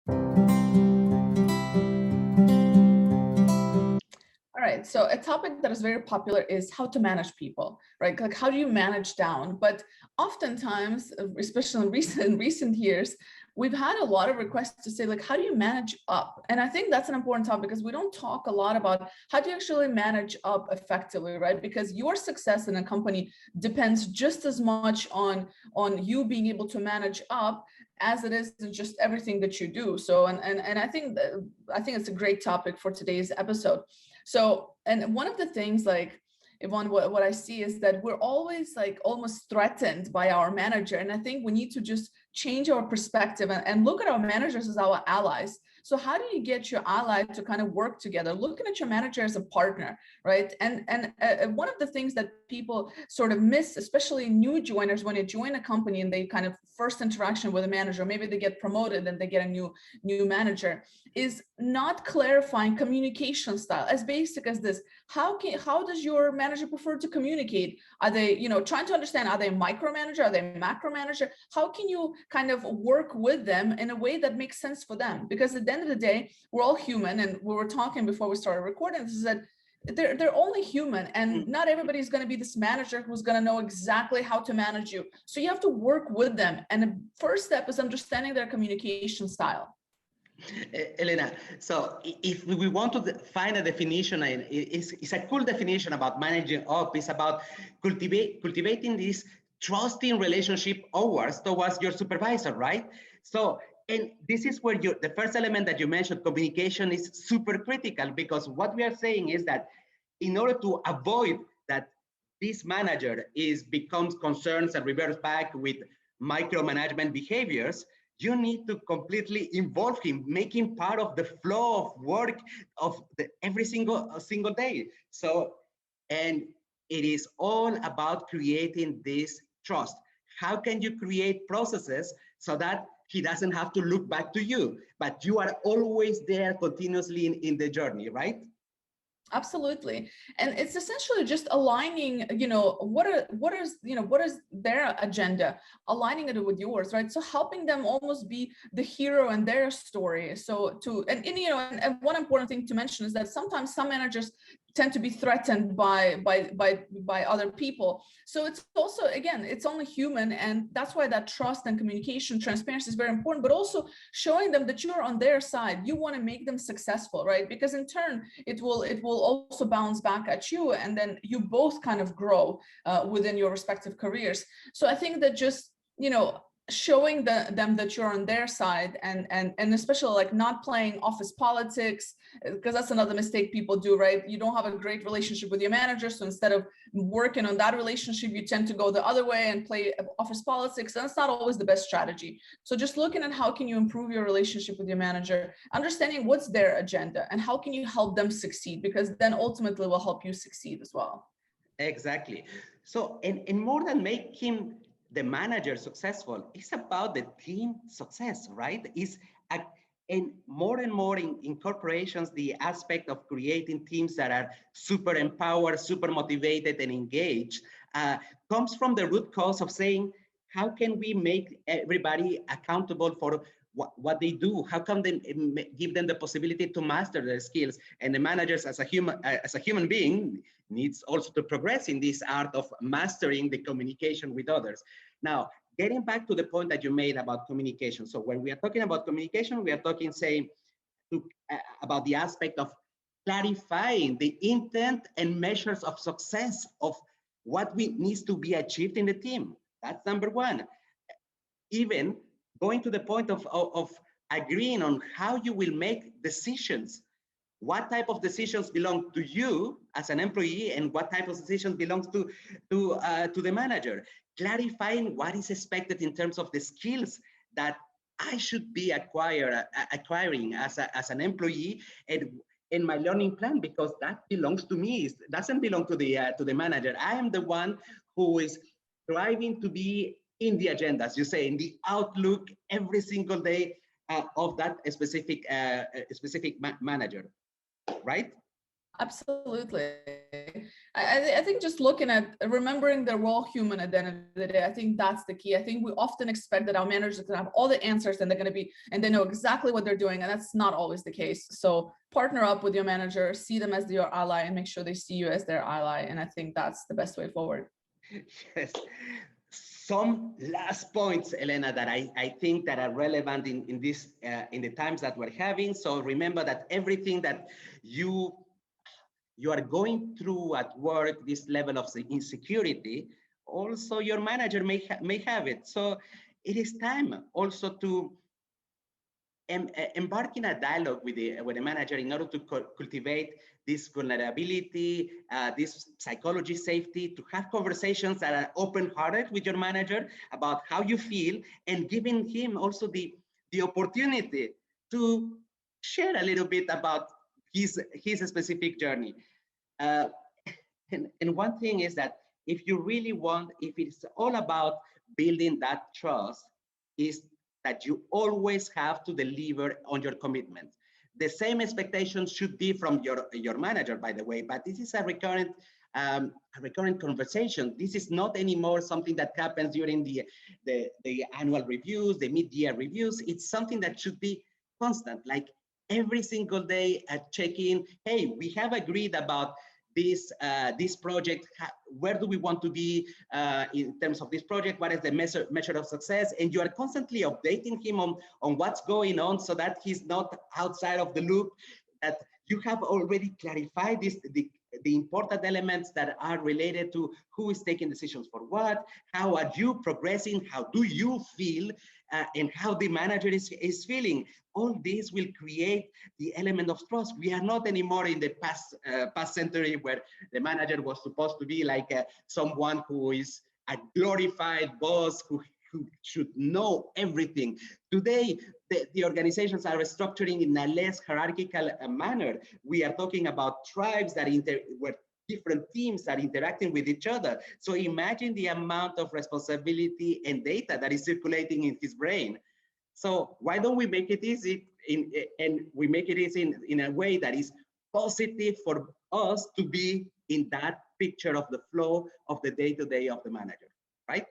All right, so a topic that is very popular is how to manage people, right? Like how do you manage down? But oftentimes, especially in recent years, we've had a lot of requests to say, like, how do you manage up? And I think that's an important topic because we don't talk a lot about how do you actually manage up effectively, right? Because your success in a company depends just as much on you being able to manage up as it is just everything that you do. So, and I think it's a great topic for today's episode. So, and one of the things, like, Yvonne, what I see is that we're always like almost threatened by our manager. And I think we need to just change our perspective and look at our managers as our allies. So how do you get your ally to kind of work together, looking at your manager as a partner, right? And one of the things that people sort of miss, especially new joiners, when you join a company and they kind of first interaction with a manager, maybe they get promoted and they get a new manager, is not clarifying communication style. As basic as this: how does your manager prefer to communicate? Are they, trying to understand, are they micromanager, are they macro manager? How can you kind of work with them in a way that makes sense for them? Because at the end of the day, we're all human, and we were talking before we started recording this, is that they're only human, and not everybody's going to be this manager who's going to know exactly how to manage you. So you have to work with them, and the first step is understanding their communication style. Elena, so if we want to find a definition, it's a cool definition about managing up. It's about cultivating this trusting relationship towards your supervisor, right? So, and this is where the first element that you mentioned, communication, is super critical, because what we are saying is that in order to avoid that this manager becomes concerned and reverts back with micromanagement behaviors, you need to completely involve him, make him part of the flow of work of every single day. So, and it is all about creating this trust. How can you create processes so that he doesn't have to look back to you, but you are always there continuously in the journey, right? Absolutely. And it's essentially just aligning, what is their agenda, aligning it with yours, right? So helping them almost be the hero in their story. So and one important thing to mention is that sometimes some managers tend to be threatened by other people. So it's also, again, it's only human, and that's why that trust and communication, transparency is very important, but also showing them that you're on their side. You want to make them successful, right? Because in turn, it will also bounce back at you, and then you both kind of grow within your respective careers. So I think that just, showing them that you're on their side, and especially like not playing office politics, because that's another mistake people do, right? You don't have a great relationship with your manager, so instead of working on that relationship, you tend to go the other way and play office politics, and that's not always the best strategy. So just looking at how can you improve your relationship with your manager, understanding what's their agenda and how can you help them succeed, because then ultimately will help you succeed as well. Exactly. So, and more than making the manager successful, it's about the team success, right? And more in corporations, the aspect of creating teams that are super empowered, super motivated, and engaged comes from the root cause of saying, how can we make everybody accountable for what they do? How can they give them the possibility to master their skills? And the managers, as a human being, needs also to progress in this art of mastering the communication with others. Now, getting back to the point that you made about communication. So when we are talking about communication, we are talking, say, about the aspect of clarifying the intent and measures of success of what needs to be achieved in the team. That's number one. Even going to the point of agreeing on how you will make decisions. What type of decisions belong to you as an employee, and what type of decisions belongs to the manager? Clarifying what is expected in terms of the skills that I should be acquiring as an employee, and in my learning plan, because that belongs to me. It doesn't belong to the manager. I am the one who is striving to be in the agenda, as you say, in the outlook every single day of that specific manager, right? Absolutely. I think just looking at remembering they're all human at the end of the day, I think that's the key. I think we often expect that our managers are going to have all the answers and they're going to be, and they know exactly what they're doing. And that's not always the case. So partner up with your manager, see them as your ally, and make sure they see you as their ally. And I think that's the best way forward. Yes. Some last points, Elena, that I think that are relevant in this in the times that we're having. So remember that everything that you are going through at work, this level of insecurity, also your manager may have it. So it is time also to embark in a dialogue with the manager in order to cultivate this vulnerability, this psychology safety, to have conversations that are open-hearted with your manager about how you feel, and giving him also the opportunity to share a little bit about his specific journey. And one thing is that if you really want, if it's all about building that trust, is that you always have to deliver on your commitments. The same expectations should be from your manager, by the way, but this is a recurrent conversation. This is not anymore something that happens during the annual reviews, the mid-year reviews. It's something that should be constant, like every single day at check-in. Hey, we have agreed about this project. Where do we want to be in terms of this project? What is the measure of success? And you are constantly updating him on what's going on, so that he's not outside of the loop, that you have already clarified the important elements that are related to who is taking decisions for what, how are you progressing, how do you feel, and how the manager is feeling. All this will create the element of trust. We are not anymore in the past century, where the manager was supposed to be like someone who is a glorified boss who should know everything. Today, the organizations are structuring in a less hierarchical manner. We are talking about tribes that where different teams are interacting with each other. So imagine the amount of responsibility and data that is circulating in his brain. So why don't we make it easy and we make it easy in a way that is positive for us to be in that picture of the flow of the day-to-day of the manager, right?